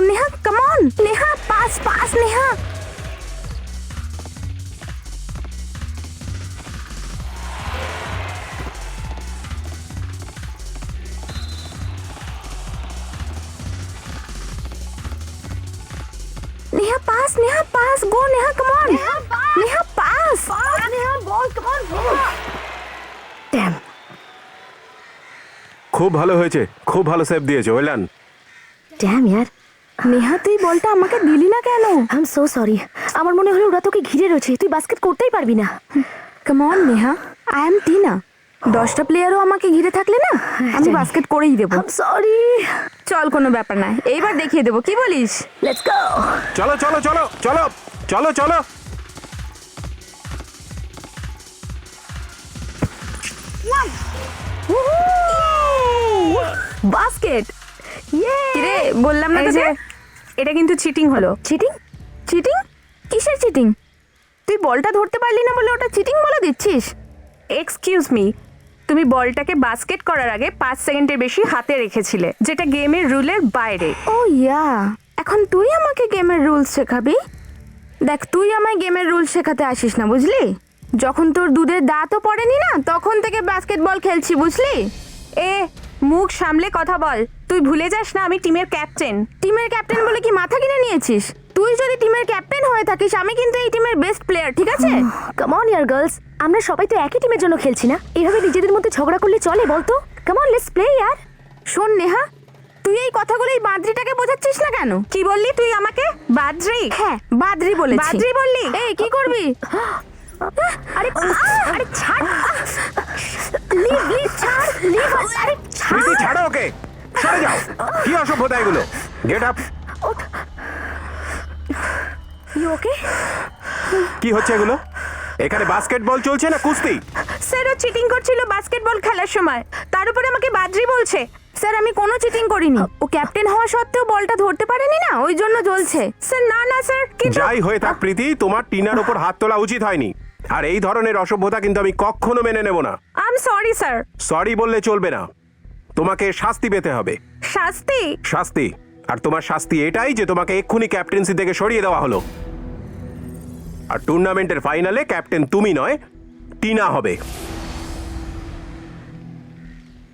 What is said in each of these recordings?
Neha come on Neha pass pass Neha Neha pass go Neha come on Neha pass Neha ball come on dam খুব ভালো হয়েছে, খুব ভালো সেভ দিয়েছো, ওয়েল ডান। ড্যাম ইয়ার নেহা তুই বলটা আমাকে দিলি না কেন? আই এম সো সরি, আমার মনে হলো ওরা তোকে ঘিরে রয়েছে, তুই বাস্কেট করতেই পারবি না। Come on Neha, I am Tina. 10টা প্লেয়ারও আমাকে ঘিরে থাকলে না আমি বাস্কেট করেই দেবো। I am sorry. চল কোনো ব্যাপার না, এইবার দেখিয়ে দেবো, কি বলিস? Let's go. চলো চলো চলো চলো চলো চলো। বাস্কেট রে বললাম না এই যে, এটা কিন্তু চিটিং হলো। চিটিং? চিটিং? কিসের চিটিং? তুই বলটা ধরতে পারলি না বলে ওটা চিটিং বলে দিচ্ছিস? এক্সকিউজ মি, তুমি বলটাকে বাস্কেট করার আগে 5 সেকেন্ডের বেশি হাতে রেখেছিলে, যেটা গেমের রুলের বাইরে। ও ইয়া, এখন তুই আমাকে গেমের রুলস শেখাবি? দেখ তুই আমায় গেমের রুলস শেখাতে আসিস না, বুঝলি? যখন তোর দুধের দাঁতও পড়েনি না তখন থেকে বাস্কেটবল খেলছি, বুঝলি? এ মুখ সামলে কথা বল, তুই ভুলে যাস না আমি টিমের ক্যাপ্টেন। টিমের ক্যাপ্টেন বলে কি মাথা কিনে নিয়েছিস? তুই যদি টিমের ক্যাপ্টেন হয়ে থাকিস আমি কিন্তু এই টিমের বেস্ট প্লেয়ার, ঠিক আছে? কাম অন ইয়ার গার্লস, আমরা সবাই তো একই টিমের জন্য খেলছি না, এভাবে নিজেদের মধ্যে ঝগড়া করলে চলে বলতো? কাম অন লেটস প্লে ইয়ার। শোন নেহা, তুই এই কথাগুলো এই বাদ্রিটাকে বোঝাচ্ছিস না কেন? কি বললি তুই আমাকে? বাদ্রি? হ্যাঁ বাদ্রি বলেছি। বাদ্রি বললি? এই কি করবি? আরে আরে ছাড়, লিভ লিভ ছাড়, লিভ আরে ছাড়। প্রীতি ছাড়ো ওকে, সরে যাও। কি অসভ্যতা এগুলো? Get up. You okay? কি হচ্ছে এগুলো? এখানে বাস্কেটবল চলছে না কুস্তি? স্যার ও চিটিং করছিল বাস্কেটবল খেলার সময়, তার উপরে আমাকে বাদ্রি বলছে। স্যার আমি কোনো চিটিং করিনি, ও ক্যাপ্টেন হওয়া সত্ত্বেও বলটা ধরতে পারেনি না, ওই জন্য জ্বলছে। স্যার না না স্যার, কিন্তু যাই হয়ে থাক প্রীতি, তোমার টিনার উপর হাত তোলা উচিত হয়নি। আর এই ধরনের অসভ্যতা কিন্তু আমি কখনো মেনে নেব না। I am sorry sir. Sorry বললে চলবে না, তোমাকে শাস্তি পেতে হবে। শাস্তি? শাস্তি? আর তোমার শাস্তি এটাই যে তোমাকে এক্ষুনি ক্যাপ্টেন্সি থেকে সরিয়ে দেওয়া হলো। আর টুর্নামেন্টের ফাইনালে ক্যাপ্টেন তুমি নয়, টিনা হবে।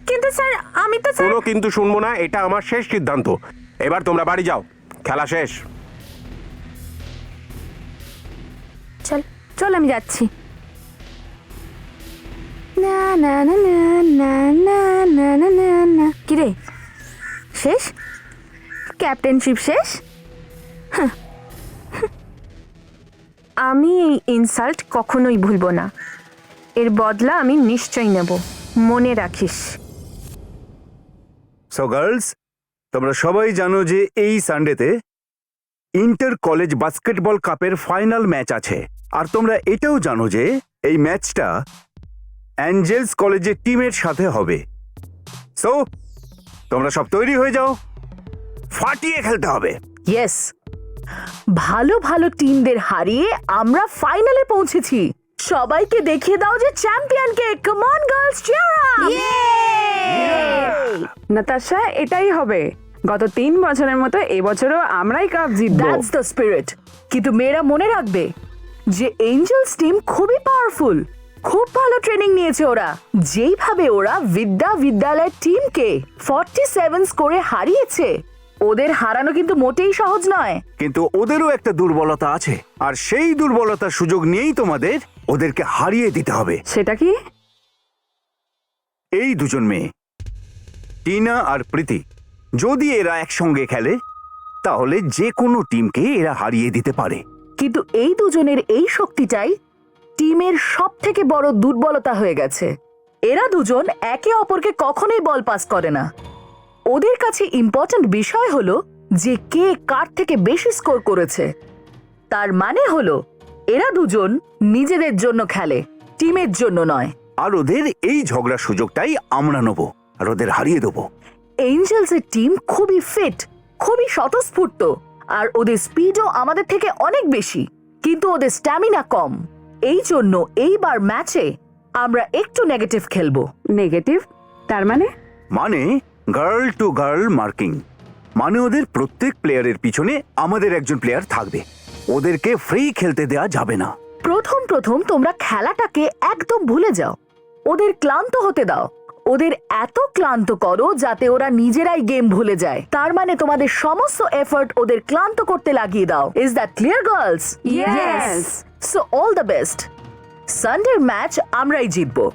কিন্তু স্যার আমি তো স্যার। কোনো কিন্তু শুনবো না, এটা আমার শেষ সিদ্ধান্ত। এবার তোমরা বাড়ি যাও, খেলা শেষ। চল চল আমি যাচ্ছি। না না না না না না না না না না। কি রে, শেষ? ক্যাপ্টেনশিপ শেষ? আমি এই ইনসাল্ট কখনোই ভুলবো না, এর বদলা আমি নিশ্চয়ই নেব, মনে রাখিস। সো গার্লস, তোমরা সবাই জানো যে এই সানডেতে ইন্টার কলেজ বাস্কেটবল কাপের ফাইনাল ম্যাচ আছে। আর তোমরা এটাও জানো যে এই ম্যাচটা অ্যাঞ্জেলস কলেজের টিমের সাথে হবে। সো তোমরা সব তৈরি হয়ে যাও, ফাটিয়ে খেলতে হবে। ইয়েস, ভালো ভালো টিমদের হারিয়ে আমরা ফাইনালে পৌঁছেছি। সবাইকে দেখিয়ে দাও যে চ্যাম্পিয়নকে। Come on girls, cheer up! Natasha, এটাই হবে। গত 3 বছরের মতো এবছরও আমরাই কাপ জিতবো। That's the spirit. কিন্তু মেয়েরা মনে রাখবে যে এঞ্জেলস টিম খুবই পাওয়ারফুল, খুব ভালো ট্রেনিং নিয়েছে ওরা। যেইভাবে ওরা বিদ্যালয়ের টিমকে 47 স্কোরে হারিয়েছে, ওদের হারানো কিন্তু মোটেই সহজ নয়। কিন্তু ওদেরও একটা দুর্বলতা আছে, আর সেই দুর্বলতার সুযোগ নিয়েই তোমাদের ওদেরকে হারিয়ে দিতে হবে। সেটা কি? এই দুজন মেয়ে, টিনা আর প্রীতি, যদি এরা একসঙ্গে খেলে তাহলে যে কোনো টিমকে এরা হারিয়ে দিতে পারে। কিন্তু এই দুজনের এই শক্তিটাই টিমের সব থেকে বড় দুর্বলতা হয়ে গেছে। এরা দুজন একে অপরকে কখনোই বল পাস করে না। ওদের কাছে ইম্পর্ট্যান্ট বিষয় হলো যে কে কার থেকে বেশি স্কোর করেছে। তার মানে হলো এরা দুজন নিজেদের জন্য খেলে, টিমের জন্য নয়। আর ওদের এই ঝগড়ার সুযোগটাই আমরা নেব আর ওদের হারিয়ে দেবো। এঞ্জেলসের টিম খুবই ফিট, খুবই স্বতঃস্ফূর্ত, আর ওদের স্পিডও আমাদের থেকে অনেক বেশি, কিন্তু ওদের স্ট্যামিনা কম। এই জন্য এইবার ম্যাচে আমরা একটু নেগেটিভ খেলবো। নেগেটিভ? তার মানে? মানে গার্ল টু গার্ল মার্কিং। মানে ওদের প্রত্যেক প্লেয়ারের পিছনে আমাদের একজন প্লেয়ার থাকবে। ওদেরকে ফ্রি খেলতে দেওয়া যাবে না। প্রথম প্রথম তোমরা খেলাটাকে একদম ভুলে যাও, ওদের ক্লান্ত হতে দাও, ওদের এত ক্লান্ত করো যাতে ওরা নিজেরাই গেম ভুলে যায়। তার মানে তোমাদের সমস্ত এফর্ট ওদের ক্লান্ত করতে লাগিয়ে দাও। Is that clear girls? Yes. So all the best. সানডের ম্যাচ আমরাই জিতবো।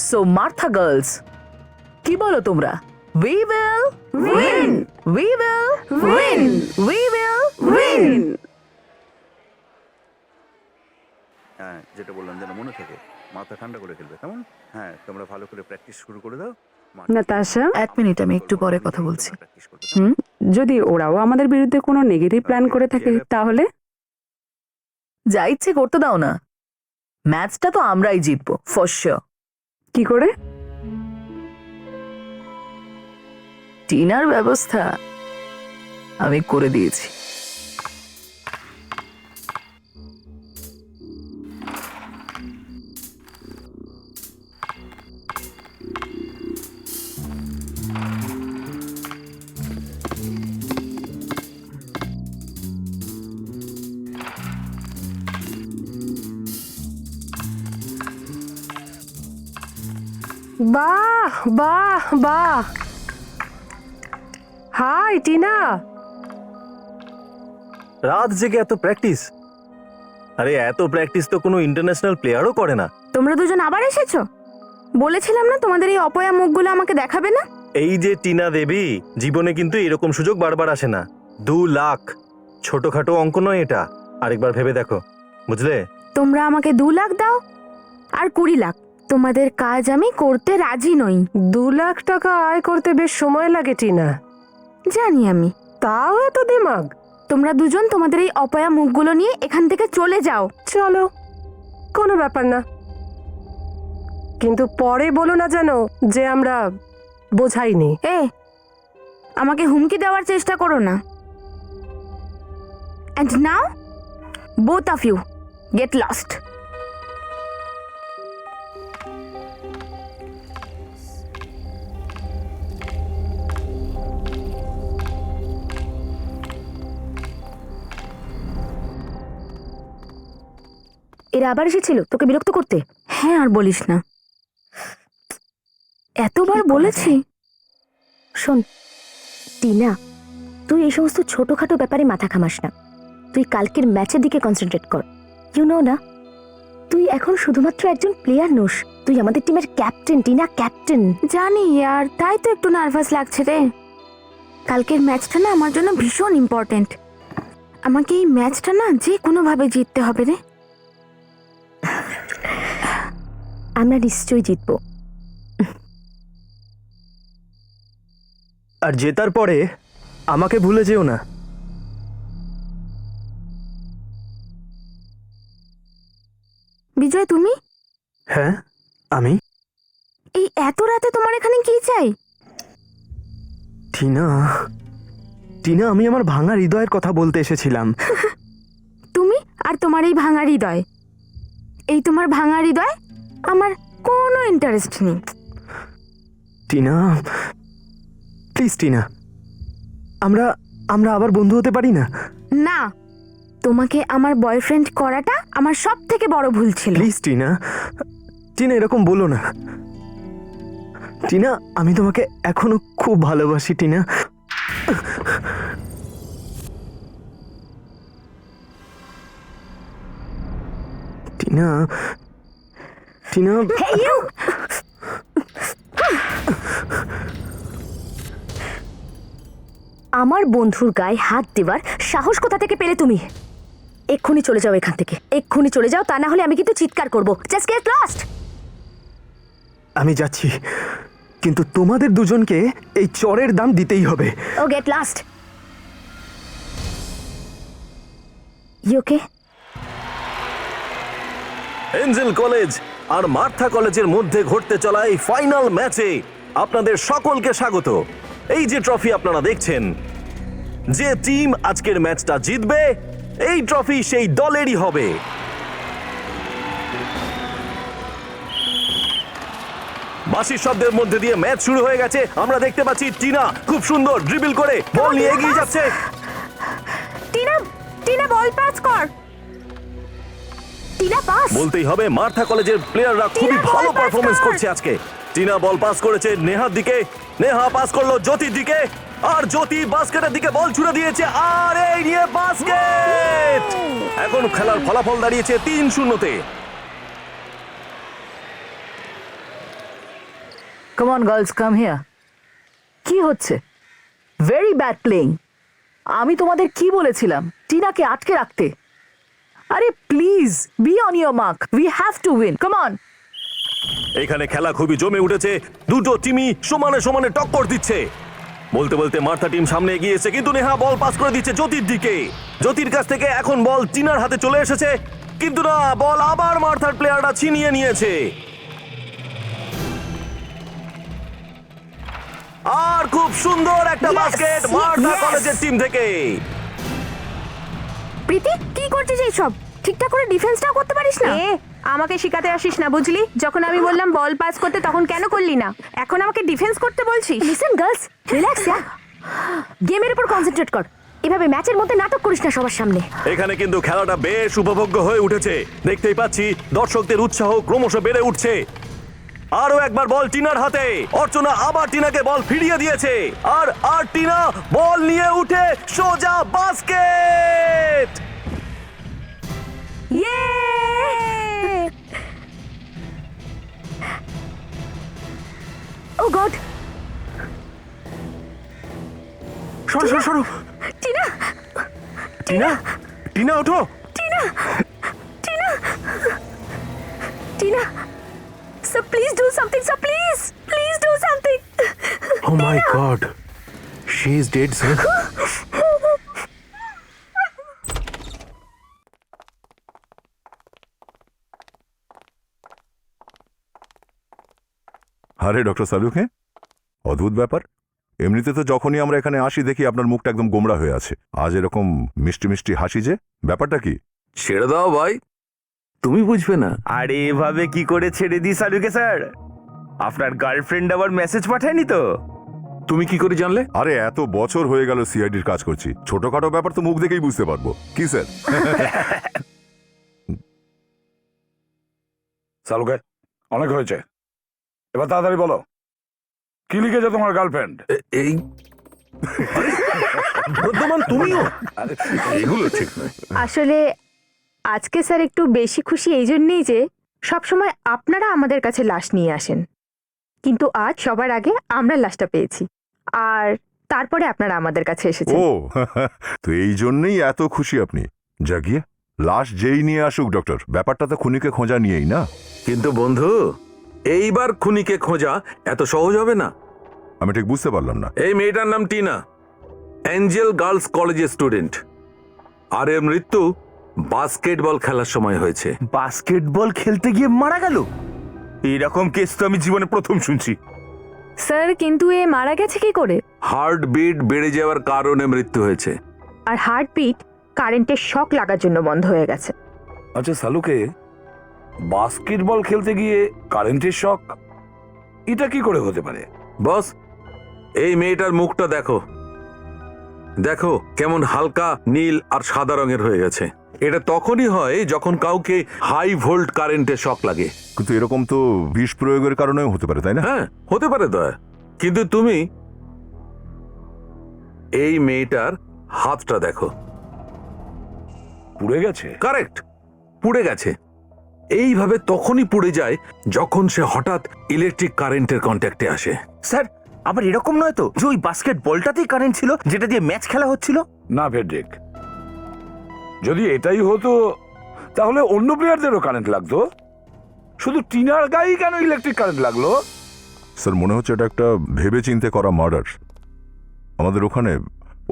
সো মার্থা গার্লস, কি বলো তোমরা? We will win. We will win. We will win. হ্যাঁ, যেটা বললাম যেন মনে থাকে, মাথা ঠান্ডা করে খেলবে, কেমন? হ্যাঁ, তোমরা ভালো করে প্র্যাকটিস শুরু করে দাও। নাতাশা, এক মিনিট, আমি একটু পরে কথা বলছি। প্র্যাকটিস করবে, কেমন? যদি ওরাও আমাদের বিরুদ্ধে কোনো নেগেটিভ প্ল্যান করে থাকে তাহলে? যা ইচ্ছে করতে দাও না, ম্যাচটা তো আমরাই জিতবো ফর শিওর। কি করে? টিনার ব্যবস্থা আমি করে দিয়েছি। বাহ বাহ বাহ, হাই টিনা। রাত জেগে এত প্র্যাকটিস? আরে এত প্র্যাকটিস তো কোনো ইন্টারন্যাশনাল প্লেয়ারও করে না। তোমরা দুজন আবার এসেছো? বলেছিলাম না তোমাদের এই অপয়া মুখগুলো আমাকে দেখাবে না। এই যে টিনা দেবী, জীবনে কিন্তু এরকম সুযোগ বারবার আসে না। 2 লাখ ছোটখাটো অঙ্ক নয় এটা, আরেকবার ভেবে দেখো, বুঝলে? তোমরা আমাকে 2 লাখ দাও আর 20 লাখ, তোমাদের কাজ আমি করতে রাজি নই। 2 লাখ টাকা আয় করতে বেশ সময় লাগে টিনা। জানি আমি, তাও এত দিমাগ? তোমরা দুজন তোমাদের এই অপয়া মুখগুলো নিয়ে এখান থেকে চলে যাও। চলো, কোনো ব্যাপার না, কিন্তু পরে বলো না যেন যে আমরা বোঝাইনি। এ আমাকে হুমকি দেওয়ার চেষ্টা করো না। And now both of you get lost. এরা আবার এসেছিল তোকে বিরক্ত করতে? হ্যাঁ, আর বলিস না, এতবার বলেছি। শোন টিনা, তুই এই সমস্ত ছোটখাটো ব্যাপারে মাথা ঘামাস না। তুই কালকের ম্যাচের দিকে কনসেন্ট্রেট কর। ইউ নো না, তুই এখন শুধুমাত্র একজন প্লেয়ার নোস, তুই আমাদের টিমের ক্যাপ্টেন টিনা, ক্যাপ্টেন। জানি, আর তাই তো একটু নার্ভাস লাগছে রে। কালকের ম্যাচটা না আমার জন্য ভীষণ ইম্পর্টেন্ট। আমাকে এই ম্যাচটা না যে কোনোভাবে জিততে হবে রে। আমরা নিশ্চয়ই জিতবো। আর জেতার পরে আমাকে ভুলে যেও না। বিজয়, তুমি? হ্যাঁ, আমি। এই এত রাতে তোমার এখানে কি চাই? টিনা, টিনা, আমি আমার ভাঙা হৃদয়ের কথা বলতে এসেছিলাম। তুমি আর তোমার এই ভাঙা হৃদয়, এই তোমার ভাঙা হৃদয়, আমার কোনো ইন্টারেস্ট নেই। টিনা, প্লিজ টিনা, আমরা আমরা আবার বন্ধু হতে পারি না? না, তোমাকে আমার বয়ফ্রেন্ড করাটা আমার সব থেকে বড় ভুল ছিল। প্লিজ টিনা, টিনা এরকম বলো না। টিনা, আমি তোমাকে এখনো খুব ভালোবাসি টিনা। Tina, Tina, Hey, you! আমার বন্ধুর গায়ে হাত দেওয়ার সাহস কোথা থেকে পেলে তুমি? এক্ষুনি চলে যাও এখান থেকে, এক্ষুনি চলে যাও, তা না হলে আমি কিন্তু চিৎকার করবো। Just get lost. আমি যাচ্ছি, কিন্তু তোমাদের দুজনকে এই চরের দাম দিতেই হবে। Oh get lost. You okay? Angel college আর মার্থা কলেজের মধ্যে ঘটতে চলা এই ফাইনাল ম্যাচে আপনাদের সকলকে স্বাগত। এই যে ট্রফি আপনারা দেখছেন, যে টিম আজকের ম্যাচটা জিতবে এই ট্রফি সেই দলেরই হবে। বাঁশির শব্দের মধ্যে দিয়ে ম্যাচ শুরু হয়ে গেছে। আমরা দেখতে পাচ্ছি টিনা খুব সুন্দর ড্রিবল করে বল নিয়ে এগিয়ে যাচ্ছে। টিনা টিনা বল পাস কর। টিনা পাস। বলতেই হবে মার্থা কলেজের প্লেয়াররা খুবই বল ভালো পাস পারফরমেন্স কর। করছে আজকে। টিনা বল পাস করেছে নেহার দিকে, নেহা পাস করলো জ্যোতির দিকে, আর জ্যোতি বাস্কেটের দিকে বল ছুড়ে দিয়েছে, আর এই নিয়ে বাস্কেট। এখন খেলার ফলাফল দাঁড়িয়েছে 3-0-তে। Come on girls, come here. কি হচ্ছে? Very bad playing. আমি তোমাদের কি বলেছিলাম টিনাকে আটকে রাখতে? আরে please be on your mark, we have to win, come on. এখানে খেলা খুবই জমে উঠেছে, দুটো টিমই সমানে সমানে টক্কর দিচ্ছে। বলতে বলতে মার্থা টিম সামনে এগিয়েছে, কিন্তু নেহা বল পাস করে দিচ্ছে জ্যোতির দিকে। জ্যোতির কাছ থেকে এখন বল টিনার হাতে চলে এসেছে, কিন্তু না, বল আবার মার্থার প্লেয়াররা ছিনিয়ে নিয়েছে। আর খুব সুন্দর একটা বাস্কেট মার্থা কলেজের টিম থেকে। প্রীতি কি করছিস এইসব? ঠিকঠাক করে ডিফেন্সটাও করতে পারিস না? আমাকে শিখাতে আসিস না, বুঝলি? যখন আমি বললাম বল পাস করতে তখন কেন করলি না? এখন আমাকে ডিফেন্স করতে বলছিস? লিসেন গার্লস, রিল্যাক্স ইয়া। গেমের উপর কনসেন্ট্রেট কর। এভাবে ম্যাচের মধ্যে নাটক করিস না সবার সামনে। এখানে কিন্তু খেলাটা বেশ উপভোগ্য হয়ে উঠেছে। দেখতেই পাচ্ছি দর্শকদের উৎসাহ ক্রমশ বেড়ে উঠছে। আরো একবার বল টিনার হাতে, অর্চনা আবার টিনাকে বল ফিরিয়ে দিয়েছে, আর টিনা বল নিয়ে উঠে সোজা বাস্কেট। ও গড, সরো সরো সরো। টিনা, টিনা, টিনা ওঠো। Tina, sir, please do something, sir, please do something. Oh my God, she is dead, sir. আরে ডক্টর সালুক, হ্যাঁ, অদ্ভুত ব্যাপার। এমনিতে তো যখনই আমরা এখানে আসি দেখি আপনার মুখটা একদম গোমড়া হয়ে আছে। আজ এরকম মিষ্টি মিষ্টি হাসি যে, ব্যাপারটা কি? ছেড়ে দাও ভাই, তুমি বুঝবে না। আরে এভাবে কি করে ছেড়ে দিই সালুকে স্যার? আপনার গার্লফ্রেন্ড আবার মেসেজ পাঠায়নি তো? তুমি কি করে জানলে? আরে এত বছর হয়ে গেল সিআইডির কাজ করছি, ছোটখাটো ব্যাপার তো মুখ দেখেই বুঝতে পারবো। কি স্যার? সালুকে, অনেক হয়েছে, এবার তাড়াতাড়ি বলো কি লিখেছে তোমার গার্লফ্রেন্ড? এই বর্ধমান, তুমিও? এগুলো ঠিক নয়। আসলে আজকে স্যার একটু বেশি খুশি এই জন্যেই যে সবসময় আপনারা আমাদের কাছে লাশ নিয়ে আসেন, কিন্তু আজ সবার আগে আমরা লাশটা পেয়েছি, আর তারপরে আপনারা আমাদের কাছে এসেছেন। ও, তো এই জন্যই এত খুশি আপনি। জাগিয়ে লাশ যেই নিয়ে আসুক ডক্টর, ব্যাপারটা তো খুনিকে খোঁজা নিয়েই না। কিন্তু বন্ধু, এইবার খুনিকে খোঁজা এত সহজ হবে না। আমি ঠিক বুঝতে পারলাম না। এই মেয়েটার নাম টিনা, অ্যাঞ্জেল গার্লস কলেজের স্টুডেন্ট, আর এর মৃত্যু বাস্কেটবল খেলার সময় হয়েছে। বাস্কেটবল খেলতে গিয়ে মারা গেল? এরকম কেস তো আমি জীবনে প্রথম শুনছি। স্যার, কিন্তু এ মারা গেছে কি করে? হার্টবিট বেড়ে যাওয়ার কারণে মৃত্যু হয়েছে। আর হার্টবিট কারেন্টের শক লাগার জন্য বন্ধ হয়ে গেছে। আচ্ছা সালুকে, বাস্কেটবল খেলতে গিয়ে কারেন্টের শক, এটা কি করে হতে পারে? বস, এই মেয়েটার মুখটা দেখো, দেখো কেমন হালকা নীল আর সাদা রঙের হয়ে গেছে। এটা তখনই হয় যখন কাউকে হাই ভোল্ট কারেন্টের শক লাগে। কিন্তু এরকম তো বিষ প্রয়োগের কারণেও হতে পারে, তাই না? হ্যাঁ, হতে পারে দয়া, কিন্তু তুমি এই মেয়েটার হাতটা দেখো, পুড়ে গেছে। কারেক্ট, পুড়ে গেছে। এইভাবে তখনই পুড়ে যায় যখন সে হঠাৎ ইলেকট্রিক কারেন্টের কন্ট্যাক্টে আসে। স্যার, আবার এরকম নয় তো যে ওই বাস্কেট বলটাতেই কারেন্ট ছিল যেটা দিয়ে ম্যাচ খেলা হচ্ছিল? না ফেডরিক, যদি এটাই হতো তাহলে অন্য প্লেয়ারদেরও কারেন্ট লাগতো, শুধু টিনার গায়েই কেন ইলেকট্রিক কারেন্ট লাগলো? স্যার, মনে হচ্ছে এটা একটা ভেবে চিন্তে করা মার্ডার। আমাদের ওখানে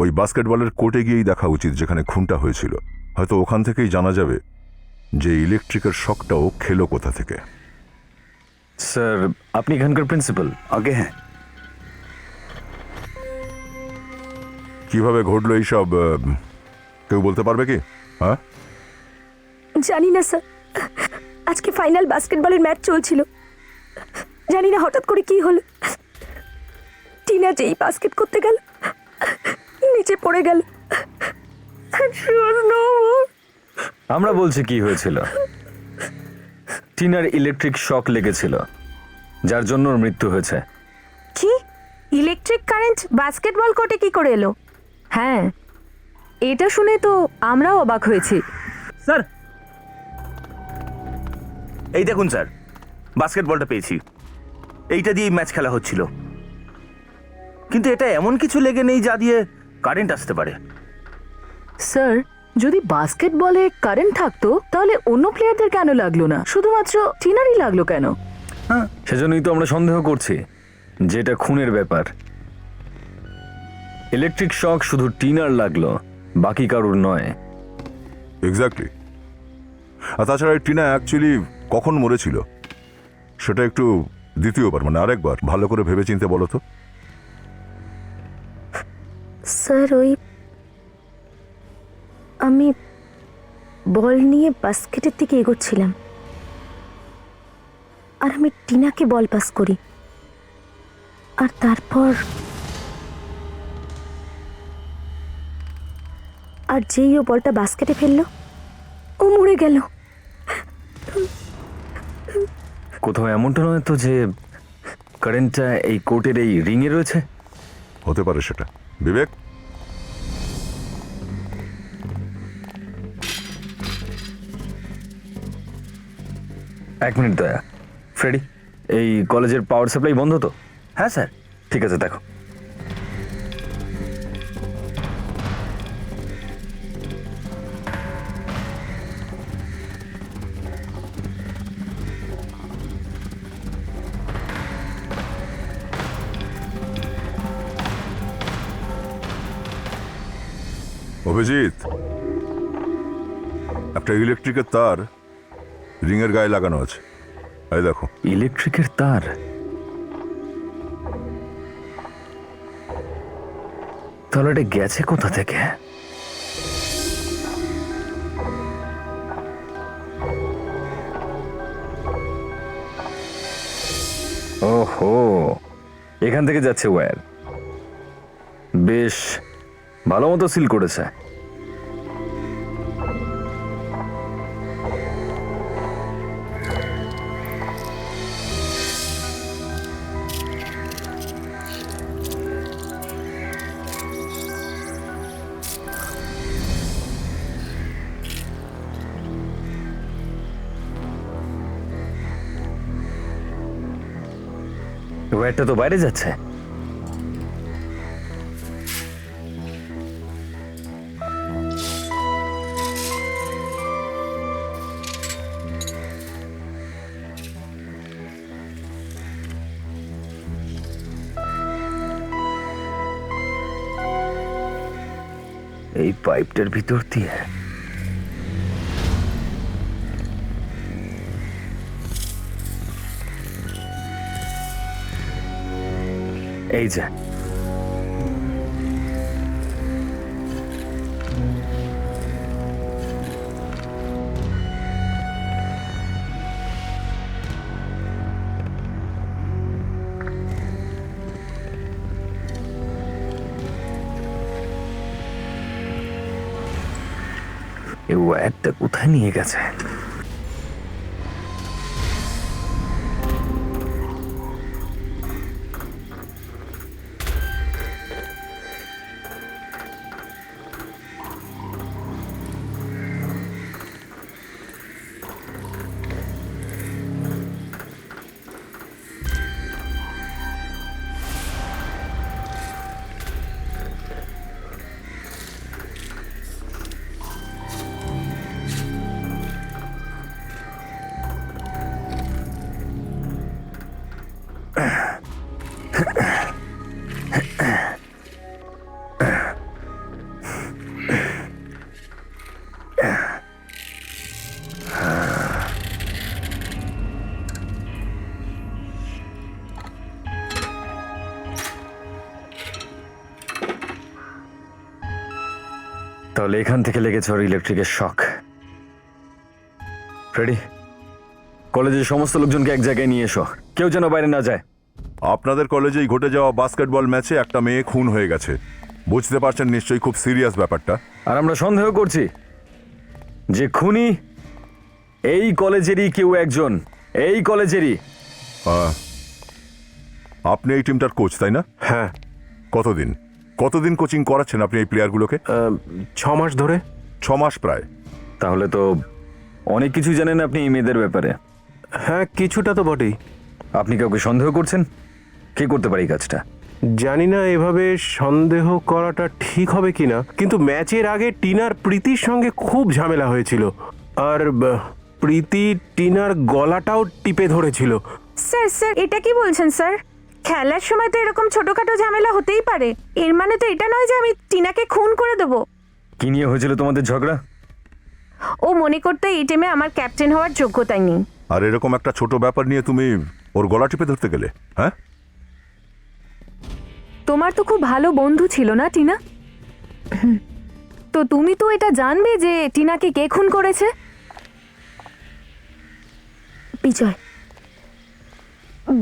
ওই বাস্কেটবলের কোর্টে গিয়েই দেখা উচিত যেখানে খুনটা হয়েছিল। হয়তো ওখান থেকেই জানা যাবে যে ইলেকট্রিকের শকটাও খেলো কোথা থেকে। স্যার, আপনি এখানকার প্রিন্সিপাল? আগে হ্যাঁ। কিভাবে ঘটলো এইসব, কেউ বলতে পারবে কি? হ্যাঁ, জানি না স্যার, আজকে ফাইনাল বাস্কেটবলের ম্যাচ চলছিল। জানি না হঠাৎ করে কি হলো, টিনা যেই বাস্কেট করতে গেল নিচে পড়ে গেল। আমরা বলছি কি হয়েছিল। টিনার ইলেকট্রিক শক লেগেছিল, যার জন্য ওর মৃত্যু হয়েছে। কি ইলেকট্রিক কারেন্ট বাস্কেটবল কোর্টে কি করে এলো? হ্যাঁ, এটা শুনে তো আমরাও অবাক হয়েছি। স্যার, এই দেখুন স্যার, বাস্কেটবলটা পেয়েছি। এইটা দিয়েই ম্যাচ খেলা হচ্ছিল, কিন্তু এটা এমন কিছু লেগে নেই যা দিয়ে কারেন্ট আসতে পারে। স্যার, যদি বাস্কেটবলে কারেন্ট থাকতো তাহলে অন্য প্লেয়ারদের কেন লাগলো না, শুধুমাত্র টিনারই লাগলো কেন? সেজন্যই তো আমরা সন্দেহ করছি যে এটা খুনের ব্যাপার। ইলেকট্রিক শক শুধু টিনার লাগলো, বাকি কারুর নয়। এক্স্যাক্টলি। আর তাছাড়া এই টিনা অ্যাকচুয়ালি কখন মরেছিল সেটা একটু দ্বিতীয়বার মানে আরেকবার ভালো করে ভেবেচিন্তে বলো তো। স্যার, আমি বল নিয়ে বাস্কেটের দিকে এগোচ্ছিলাম, আর আমি টিনাকে বল পাস করি, আর তারপর যেই ও বলটা বাস্কেটে ফেললো ও মরে গেল। কোথাও এমনটা নয় তো যে কারেন্টটা এই কোর্টের এই রিংয়ে রয়েছে? হতে পারে সেটা। বিবেক, এক মিনিট দয়া। ফ্রেডি, এই কলেজের পাওয়ার সাপ্লাই বন্ধ তো? হ্যাঁ স্যার। ঠিক আছে, দেখো। অভিজিৎ, একটা ইলেকট্রিকের তার রিংয়ের গায়ে লাগানো আছে, এই দেখো। ইলেকট্রিকের তার? তাহলে এটা গেছে কোথা থেকে? ওহো, এখান থেকে যাচ্ছে ওয়্যার। বেশ ভালো মতো সিল করেছে। ওয়্যারটা তো বাইরে যাচ্ছে। এই পাইপটার ভিতর দিয়ে এই যে এই ওয়্যারটা কোথায় নিয়ে গেছে? তাহলে এখান থেকে লেগেছে ওর ইলেকট্রিকের শক। ফ্রেডি, কলেজের সমস্ত লোকজনকে এক জায়গায় নিয়ে এসো, কেউ যেন বাইরে না যায়। আপনাদের কলেজেই ঘটে যাওয়া বাস্কেটবল ম্যাচে একটা মেয়ে খুন হয়ে গেছে। বুঝতে পারছেন নিশ্চয়ই খুব সিরিয়াস ব্যাপারটা। আর আমরা সন্দেহ করছি যে খুনি এই কলেজেরই কেউ একজন, এই কলেজেরই। আপনি এই টিমটার কোচ, তাই না? হ্যাঁ। কতদিন কোচিং করাচ্ছেন আপনি এই প্লেয়ারগুলোকে? 6 মাস ধরে। 6 মাস প্রায়। তাহলে তো অনেক কিছু জানেন আপনি এই মেয়েদের ব্যাপারে। হ্যাঁ, কিছুটা তো বটেই। আপনি কাউকে সন্দেহ করছেন? কে করতে পারে এই কাজটা? জানি না এভাবে সন্দেহ করাটা ঠিক হবে কিনা, কিন্তু ম্যাচের আগে টিনার প্রীতির সঙ্গে খুব ঝামেলা হয়েছিল, আর প্রীতি টিনার গলাটাও টিপে ধরেছিল। স্যার স্যার এটা কি বলছেন স্যার? খেলার সময় তো এরকম ছোটখাটো ঝামেলা হতেই পারে, এর মানে তো এটা নয় যে আমি টিনাকে খুন করে দেবো। কি নিয়ে হয়েছিল তোমাদের ঝগড়া? ও মনে করতে এই টিমে আমার ক্যাপ্টেন হওয়ার যোগ্যতাই নেই। আর এরকম একটা ছোট ব্যাপার নিয়ে তুমি ওর গলা টিপে ধরতে গেলে? হ্যাঁ, তোমার তো খুব ভালো বন্ধু ছিল না টিনা? তো তুমি তো এটা জানবে যে টিনাকে কে খুন করেছে? বিজয়।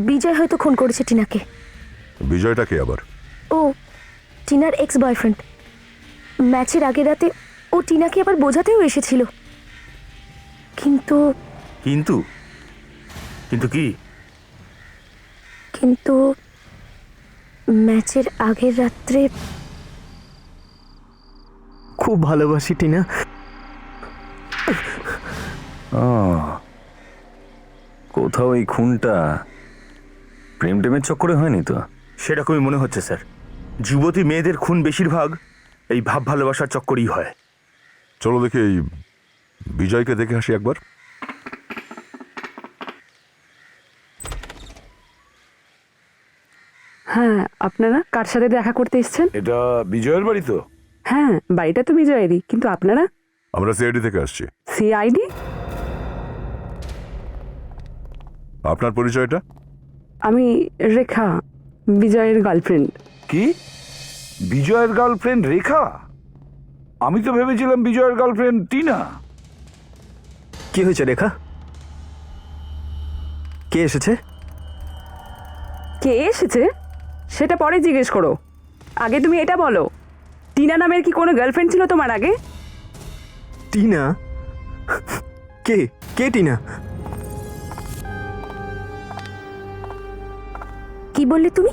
বিজয় হয়তো খুন করেছে টিনাকে। বিজয়টা কে আবার? ও টিনার এক্স বয়ফ্রেন্ড। ম্যাচের আগের রাতে ও টিনাকে আবার বোঝাতেও এসেছিল, কিন্তু কিন্তু কিন্তু কি? কিন্তু ম্যাচের আগের রাত্রে খুব ভালোবাসি টিনা। কোথাও এই খুনটা প্রেম টেমের চক্করে হয়নি তো? সেরকমই মনে হচ্ছে স্যার। যুবতী মেয়েদের খুন বেশিরভাগ এই ভাব ভালোবাসার চক্করেই হয়। চলো দেখি এই বিজয়কে দেখে আসি একবার। হ্যাঁ, আপনারা কার সাথে দেখা করতে এসেছেন? এটা বিজয়ের বাড়ি তো? হ্যাঁ, বাড়িটা তো বিজয়েরই, কিন্তু আপনারা? আমরা সিআইডি থেকে আসছি। সিআইডি? আপনার পরিচয়টা? আমি রেখা, বিজয়ের গার্লফ্রেন্ড। কি? বিজয়ের গার্লফ্রেন্ড রেখা? আমি তো ভেবেছিলাম বিজয়ের গার্লফ্রেন্ড টিনা। কি হয়েছে রেখা? কে এসেছে? কে এসেছে সেটা পরে জিজ্ঞেস করো, আগে তুমি এটা বলো, টিনা নামের কি কোনো গার্লফ্রেন্ড ছিল তোমার আগে? টিনা? কে কে টিনা? কি বললে তুমি?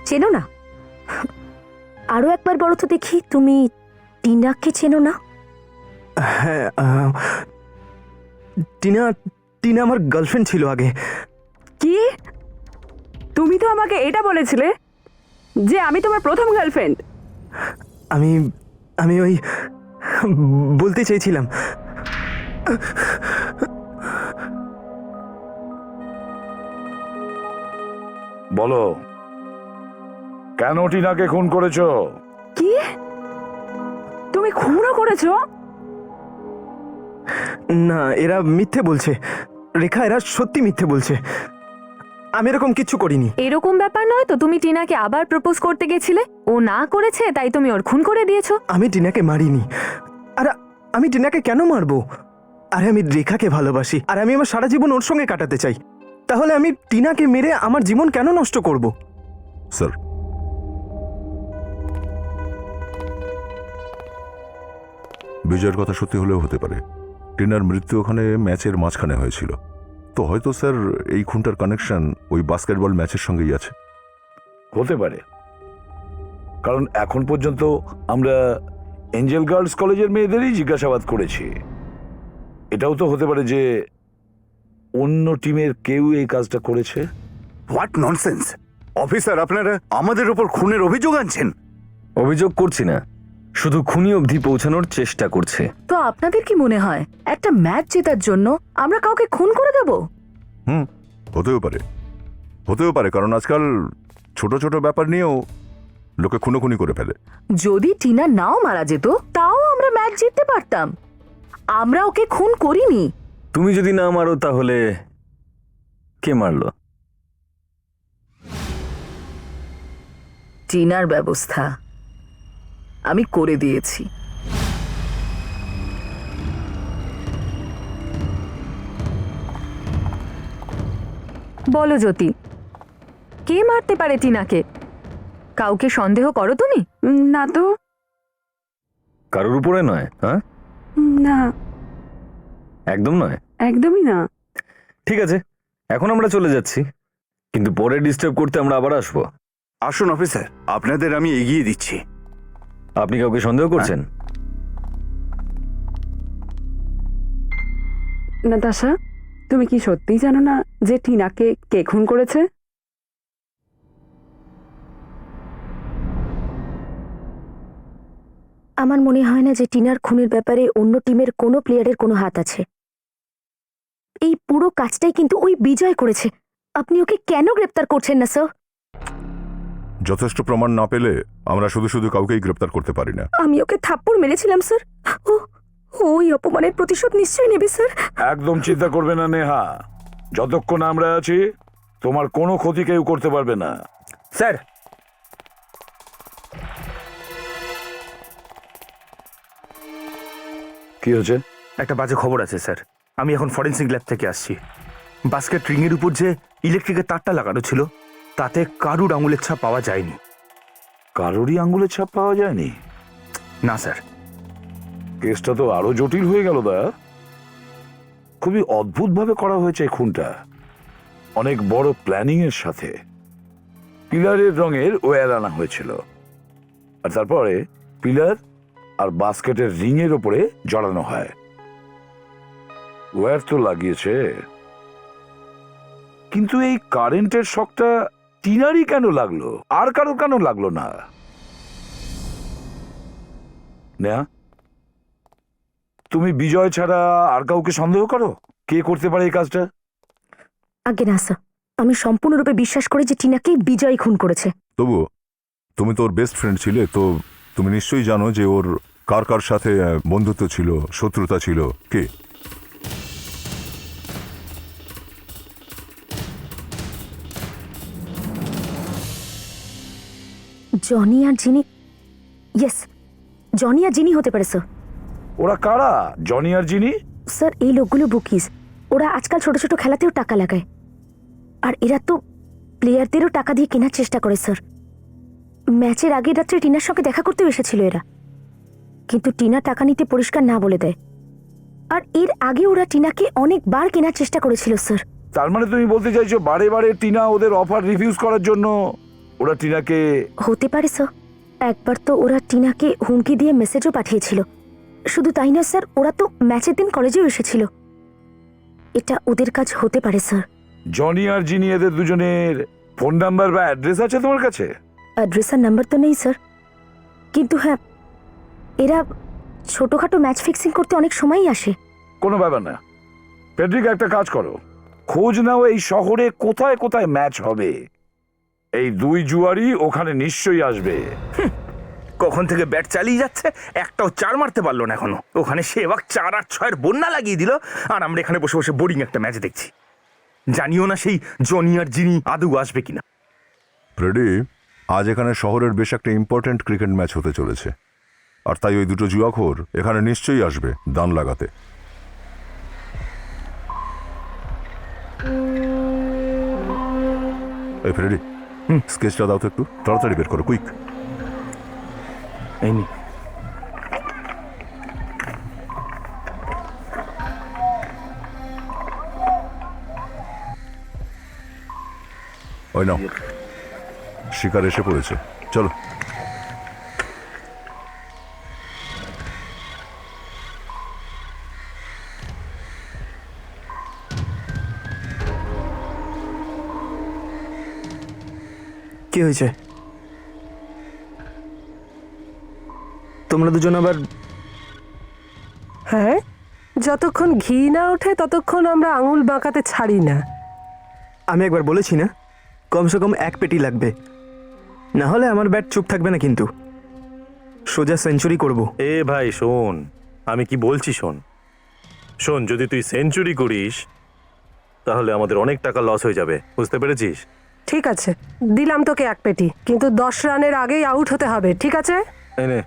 চেনো না? আরো একবার বলো তো দেখি, তুমি টিনাকে চেনো না? হ্যাঁ, টিনা টিনা আমার গার্লফ্রেন্ড ছিল আগে। কি? তুমি তো আমাকে এটা বলেছিলে যে আমি তোমার প্রথম গার্লফ্রেন্ড। আমি আমি ওই বলতে চাইছিলাম। বলো, কেন টিনাকে খুন করেছো? কি? তুমি খুনও করেছো? না, এরা মিথ্যে বলছে রেখা, এরা সত্যি মিথ্যে বলছে। আমি এরকম কিচ্ছু করিনি। এরকম ব্যাপার নয় তো, তুমি টিনাকে আবার প্রপোজ করতে গেছিলে, ও না করেছে তাই তুমি ওর খুন করে দিয়েছো। আমি টিনাকে মারিনি। আর আমি টিনাকে কেন মারবো? আরে আমি রেখাকে ভালোবাসি, আর আমি আমার সারা জীবন ওর সঙ্গে কাটাতে চাই। তাহলে আমি টিনাকে মেরে আমার জীবন কেন নষ্ট করব? স্যার, বিজয়ের কথা সত্যি হলেও হতে পারে। টিনার মৃত্যু ওখানে ম্যাচের মাঝখানে হয়েছিল, তো হয়তো স্যার এই খুনটার কানেকশন ওই বাস্কেটবল ম্যাচের সঙ্গেই আছে। হতে পারে, কারণ এখন পর্যন্ত আমরা এঞ্জেল গার্লস কলেজের মেয়েদেরই জিজ্ঞাসাবাদ করেছি। এটাও তো হতে পারে যে অন্য টিমের কেউ এই কাজটা করেছে। What nonsense! অফিসার, আপনারা আমাদের ওপর খুনের অভিযোগ আনছেন? অভিযোগ করছি না, শুধু খুনি অবধি পৌঁছানোর চেষ্টা করছে। তো আপনাদের কি মনে হয় একটা ম্যাচ জেতার জন্য আমরা কাউকে খুন করে দেব? হতেও পারে, কারণ আজকাল ছোট ছোট ব্যাপার নিয়েও লোকে খুনোখুনি করে ফেলে। যদি টিনা নাও মারা যেত তাও আমরা ম্যাচ জিততে পারতাম। আমরা ওকে খুন করিনি। তুমি যদি না মারো তাহলে কে মারলো? টিনার ব্যবস্থা আমি করে দিয়েছি। বলো জ্যোতি, কে মারতে পারে টিনাকে? কাউকে সন্দেহ করো তুমি? না তো। কারোর উপরে নয়? হ্যাঁ, না, একদম নয়। একদমই না। ঠিক আছে, এখন আমরা চলে যাচ্ছি, কিন্তু পরে ডিস্টার্ব করতে আমরা আবার আসবো। আসুন অফিসার, আপনাদের আমি এগিয়ে দিচ্ছি। আপনি কাউকে সন্দেহ করছেন? নাতাশা, তুমি কি সত্যিই জানো না যে টিনাকে কে খুন করেছে? আমার মনে হয় না যে টিনার খুনের ব্যাপারে অন্য টিমের কোনো প্লেয়ারের কোনো হাত আছে। এই পুরো কাজটাই কিন্তু ওই বিজয় করেছে। আপনি ওকে কেন গ্রেপ্তার করছেন না স্যার? যথেষ্ট প্রমাণ না পেলে আমরা শুধু শুধু কাউকেই গ্রেপ্তার করতে পারি না। আমি ওকে থাপ্পড় মেরেছিলাম স্যার। ও ওই অপমানের প্রতিশোধ নিশ্চয়ই নেবে স্যার। একদম চিন্তা করবে না নেহা, যতক্ষণ আমরা আছি তোমার কোনো ক্ষতি কেউ করতে পারবে না। স্যার, কি হয়েছে? একটা বাজে খবর আছে স্যার। আমি এখন ফরেন্সিক ল্যাব থেকে আসছি। বাস্কেট রিংয়ের উপর যে ইলেকট্রিকের তারটা লাগানো ছিল তাতে কারুর আঙুলের ছাপ পাওয়া যায়নি। কারোরই আঙ্গুলের ছাপ পাওয়া যায়নি? না স্যার। কেসটা তো আরো জটিল হয়ে গেল দা। খুবই অদ্ভুত ভাবে করা হয়েছে এই খুনটা, অনেক বড় প্ল্যানিং এর সাথে। পিলারের রঙের ওয়্যার আনা হয়েছিল, আর তারপরে পিলার আর বাস্কেটের রিং এর উপরে জড়ানো হয়। ওয়্যার তো লাগিয়েছে, কিন্তু এই কারেন্টের শকটা টিনারই কেন লাগলো, আর কারো কেন লাগলো না? নেহা, তুমি বিজয় ছাড়া আর কাউকে সন্দেহ করো কে করতে পারে এই কাজটা? আগে না স্যার, আমি সম্পূর্ণরূপে বিশ্বাস করি যে টিনাকে বিজয় খুন করেছে। তবুও তুমি তো ওর বেস্ট ফ্রেন্ড ছিলে, তো তুমি নিশ্চয়ই জানো যে ওর কার কার সাথে বন্ধুত্ব ছিল, শত্রুতা ছিল। কে? জনি আর জিনি। ইয়েস, জনি আর জিনি হতে পারে স্যার। ওরা কারা, জনি আর জিনি? স্যার, এই লোকগুলো বুকিজ। ওরা আজকাল ছোট ছোট খেলাতেও টাকা লাগায়, আর এরা তো প্লেয়ারদেরও টাকা দিয়ে কেনার চেষ্টা করে স্যার। ম্যাচের আগের রাত্রে টিনার সঙ্গে দেখা করতেও এসেছিল এরা, কিন্তু টিনা টাকা নিতে পরিষ্কার না বলে দেয়। আর এর আগে ওরা টিনাকে অনেকবার কেনার চেষ্টা করেছিল স্যার। তার মানে তুমি বলতে চাইছো বারে বারে টিনা ওদের অফার রিফিউজ করার জন্য ওরা টিনাকে? হতে পারে স্যার। একবার তো ওরা টিনাকে হুমকি দিয়ে মেসেজও পাঠিয়েছিল। শুধু তাই না স্যার, ওরা তো ম্যাচের দিন কলেজেও এসেছিল। এটা ওদের কাজ হতে পারে স্যার। জনি আর জিনি এদের দুজনের ফোন নাম্বার বা অ্যাড্রেস আছে তোমার কাছে? অ্যাড্রেস আর নাম্বার তো নেই স্যার, কিন্তু হ্যাঁ, এরা ছোটখাটো ম্যাচ ফিক্সিং করতে অনেক সময়ই আসে। কোনো ব্যাপার না, পেড্রিকা একটা কাজ করো, খোঁজ নাও এই শহরে কোথায় কোথায় ম্যাচ হবে। এই দুই জুয়ারি ওখানে নিশ্চয়ই আসবে। কখন থেকে ব্যাট চালিয়ে যাচ্ছে, একটাও চার মারতে পারলো না এখনো। ওখানে সেবাক 4 আর 6 বন্যা লাগিয়ে দিল, আর আমরা এখানে বসে বসে বোরিং একটা ম্যাচ দেখছি। জানিও না সেই জনি আর জিনি আদৌ আসবে কিনা। ফ্রেডি, আজ এখানে শহরের বেশ একটা ইম্পর্ট্যান্ট ক্রিকেট ম্যাচ হতে চলেছে, আর তাই ওই দুটো জুয়াখোর এখানে নিশ্চয়ই আসবে দান লাগাতে। এই ফ্রেডি, স্কেচটা দাও তো একটু, তাড়াতাড়ি বের করো, কুইক। এই নি। ওই নাও, শিকার এসে পড়েছে, চলো। কি হয়েছে? তোমরা দুজন আবার? হ্যাঁ, যতক্ষণ ঘি না ওঠে ততক্ষণ আমরা আঙুল বাঁকাতে ছাড়ি না। আমি একবার বলেছি না, কমসে কম 1 পেটি লাগবে, না হলে আমার ব্যাট চুপ থাকবে না, কিন্তু সোজা সেঞ্চুরি করব। এ ভাই শোন, আমি কি বলছি শোন। শোন, যদি তুই সেঞ্চুরি করিস তাহলে আমাদের অনেক টাকা লস হয়ে যাবে, বুঝতে পেরেছিস? ঠিক আছে, দিলাম তোকে 1 পেটি, কিন্তু 10 রানের আগেই আউট হতে হবে, ঠিক আছে? এই নে,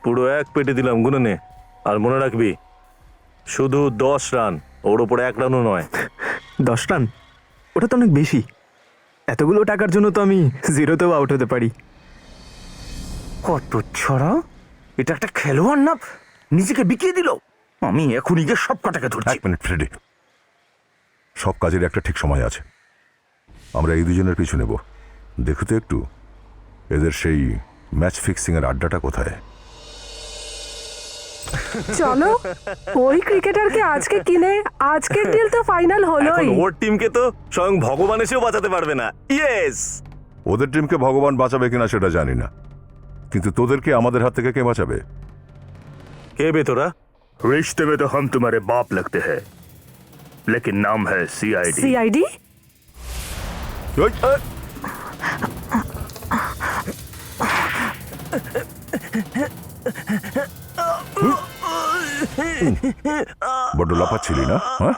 পুরো 1 পেটে দিলাম, গুনে নে। আর মনে রাখবি, শুধু 10 রান, ওর ওপরে 1 রানও নয়। 10 রান? ওটা তো অনেক বেশি। এতগুলো টাকার জন্য তো আমি জিরোতেও আউট হতে পারি। কত ছড়া! এটা একটা খেলোয়াড় না, নিজেকে বিকিয়ে দিল। আমি এখনই গিয়ে সব কটাকে ধরছি। 1 মিনিট ফ্রেডি, সব কাজের একটা ঠিক সময় আছে। আমরা এই দুজনের পিছু নেব। দেখো তো একটু এদের সেই ম্যাচ ফিক্সিং এর আড্ডাটা কোথায়। চলো ওই ক্রিকেটারকে আজকে কিনে আজকের ডিল তো ফাইনাল হলোই। ওর টিমকে তো স্বয়ং ভগবান এসেও বাঁচাতে পারবে না। ইয়েস, ওদের টিমকে ভগবান বাঁচাবে কিনা সেটা জানি না, কিন্তু তোদেরকে আমাদের হাত থেকে কে বাঁচাবে? কে বে তোরা? रिश्ते में तो हम तुम्हारे बाप लगते हैं, लेकिन नाम है सीआईडी। সিআইডি? ওই, বড্ড লাফাচ্ছিলি না? হ্যাঁ,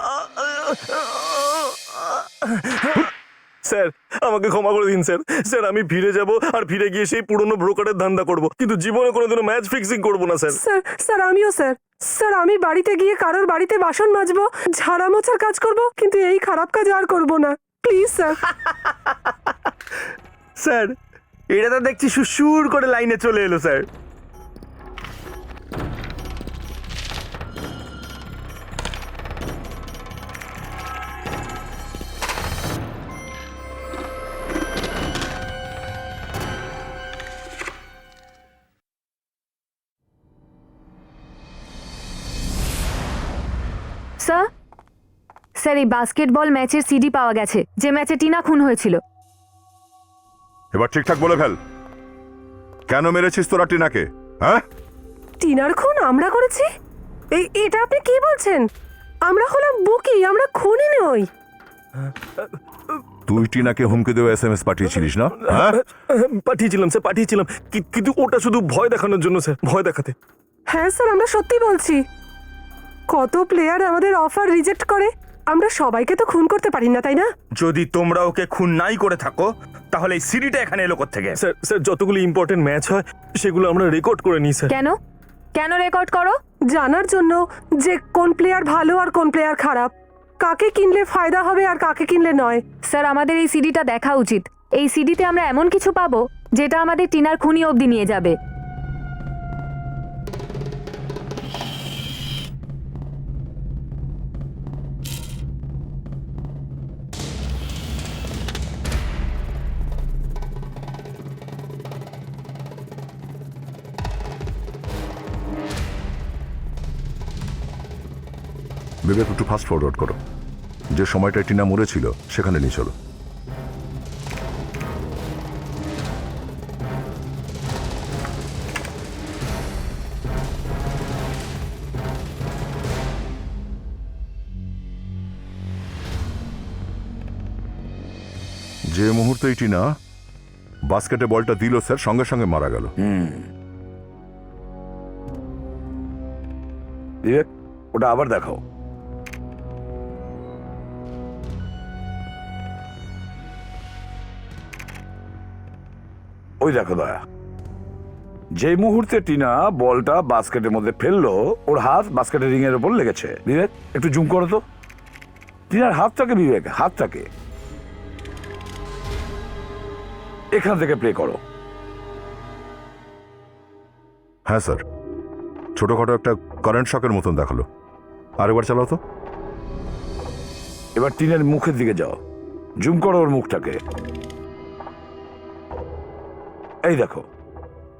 স্যার আমাকে ক্ষমা করে দিন স্যার। স্যার আমি ফিরে যাব আর ফিরে গিয়ে সেই পুরনো ব্রোকারের ধান্দা করব, কিন্তু জীবনে কোনোদিনও ম্যাচ ফিক্সিং করব না স্যার। স্যার স্যার আমিও স্যার। স্যার আমি বাড়িতে গিয়ে কারোর বাড়িতে বাসন মাজবো, ঝাড়া মোছার কাজ করব, কিন্তু এই খারাপ কাজ আর করব না, প্লিজ স্যার। স্যার এটা তো দেখছি সুর করে লাইনে চলে এলো স্যার। স্যার, স্যার এই বাস্কেটবল ম্যাচের সিডি পাওয়া গেছে, যে ম্যাচে টিনা খুন হয়েছিল। এবার ঠিকঠাক বলে ফেল, কেন মেরেছিস তোরা টিনাকে? হ্যাঁ, টিনার খুন আমরা করেছি? এটা আপনি কি বলছেন? আমরা হলাম বুকি, আমরা খুনি নই। তুই টিনাকে হুমকি দেওয়া SMS পাঠিয়েছিলিস না? হ্যাঁ, পাঠিয়েছিলাম স্যার, পাঠিয়েছিলাম, কিন্তু ওটা শুধু ভয় দেখানোর জন্য স্যার, ভয় দেখাতে। হ্যাঁ স্যার, আমরা সত্যি বলছি। কত প্লেয়ার আমাদের অফার রিজেক্ট করে, আমরা সবাইকে তো খুন করতে পারি না, তাই না? যদি তোমরা ওকে খুন নাই করে থাকো তাহলে এই সিডিটা এখানে এলো কোত্থেকে? স্যার স্যার যতগুলো ইম্পর্টেন্ট ম্যাচ হয় সেগুলো আমরা রেকর্ড করে নিই স্যার। কেন কেন রেকর্ড করো? জানার জন্য যে কোন প্লেয়ার ভালো আর কোন প্লেয়ার খারাপ, কাকে কিনলে ফায়দা হবে আর কাকে কিনলে নয়। স্যার আমাদের এই সিডিটা দেখা উচিত। এই সিডিতে আমরা এমন কিছু পাবো যেটা আমাদের টিনার খুনি অবধি নিয়ে যাবে। বিবেক একটু ফাস্ট ফরওয়ার্ড করো, যে সময়টা টিনা মরেছিল সেখানে নিয়ে চলো। যে মুহূর্তে টিনা বাস্কেটে বলটা দিল স্যার, সঙ্গে সঙ্গে মারা গেল। বিবেক, ওটা আবার দেখাও। ওই দেখো দয়া, যে মুহূর্তে টিনা বলটা বাস্কেটের মধ্যে ফেললো, ওর হাত বাস্কেটের রিং এর উপর লেগেছে। বিবেক একটু জুম করো তো টিনার হাতটাকে। বিবেক হাতটাকে এখান থেকে প্লে করো। হ্যাঁ স্যার, ছোটখাটো একটা কারেন্ট শকের মতন দেখালো। আরেকবার চালাও তো। এবার টিনের মুখের দিকে যাও, জুম করো ওর মুখটাকে। এই দেখো,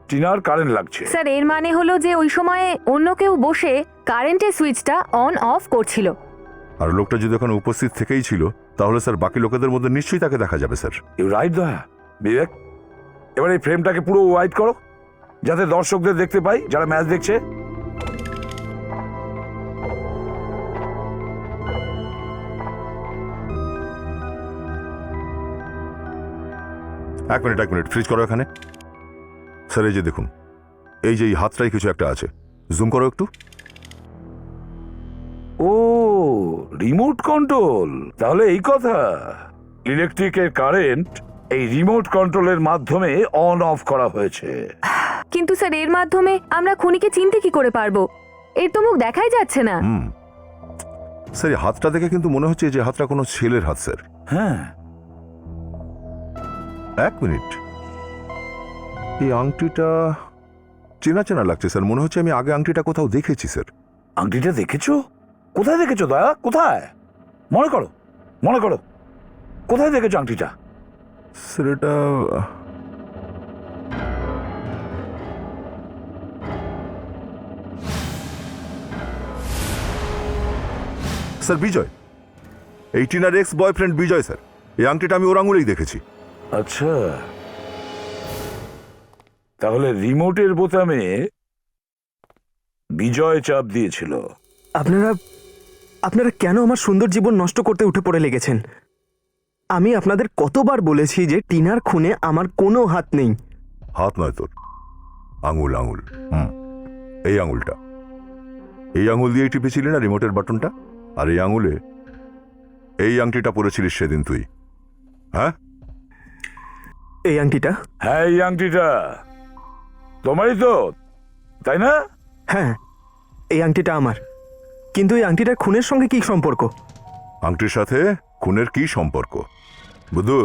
টিনার কারেন্ট লাগছে। স্যার এর মানে হলো যে ওই সময়ে অন্য কেউ বসে কারেন্টের সুইচটা অন অফ করছিল। আর লোকটা যদি ওখানে উপস্থিত থেকেই ছিল, তাহলে স্যার বাকি লোকেদের মধ্যে নিশ্চয়ই তাকে দেখা যাবে স্যার। ইউ রাইট দয়া। বিবেক, এবার এই ফ্রেমটাকে পুরো হোয়াইট করো, যাতে দর্শকদের দেখতে পাই যারা ম্যাচ দেখছে। এক মিনিট ফ্রিজ করো এখানে। স্যার এই যে দেখুন, এই যে এই হাতটাই কিছু একটা আছে, জুম করো একটু। ও, রিমোট কন্ট্রোল, তাহলে এই কথা। ইলেকট্রিকের কারেন্ট এই রিমোট কন্ট্রোলের মাধ্যমে অন অফ করা হয়েছে। কিন্তু স্যার এর মাধ্যমে আমরা খুনিকে চিনতে কি করে পারবো? এর তো মুখ দেখাই যাচ্ছে না। স্যার এই হাতটা দেখে কিন্তু মনে হচ্ছে যে হাতটা কোনো ছেলের হাত স্যার। হ্যাঁ, এক মিনিট, এই আংটিটা চেনা চেনা লাগছে স্যার। মনে হচ্ছে আমি আগে আংটিটা কোথাও দেখেছি স্যার। আংটিটা দেখেছো? কোথায় দেখেছো দয়া? কোথায়? মনে করো, মনে করো, কোথায় দেখেছো আংটিটা? স্যার এটা স্যার বিজয়, এই টিনার এক্স বয়ফ্রেন্ড বিজয় স্যার। এই আংটিটা আমি ওর আঙুলেই দেখেছি। আচ্ছা, তাহলে রিমোটের বোতামে বিজয় চাপ দিয়েছিল। আপনারা কেন আমার সুন্দর জীবন নষ্ট করতে উঠে পড়ে লেগেছেন? আমি আপনাদের কতবার বলেছি যে টিনার খুনে আমার কোনো হাত নেই। হাত নয় তোর, আঙুল আঙুল। এই আঙুলটা, এই আঙুল দিয়েই টিপেছিলি না রিমোটের বাটনটা? আর এই আঙুলে এই আংটিটা পরেছিলিস সেদিন তুই, হ্যাঁ? এই আংটিটা? হ্যাঁ, এই আংটিটা তোমারই তো, তাই না? হ্যাঁ, এই আংটিটা আমার। কিন্তু এই আংটিটার খুনের সঙ্গে কি সম্পর্ক? আংটির সাথে খুনের কি সম্পর্ক? বুধু,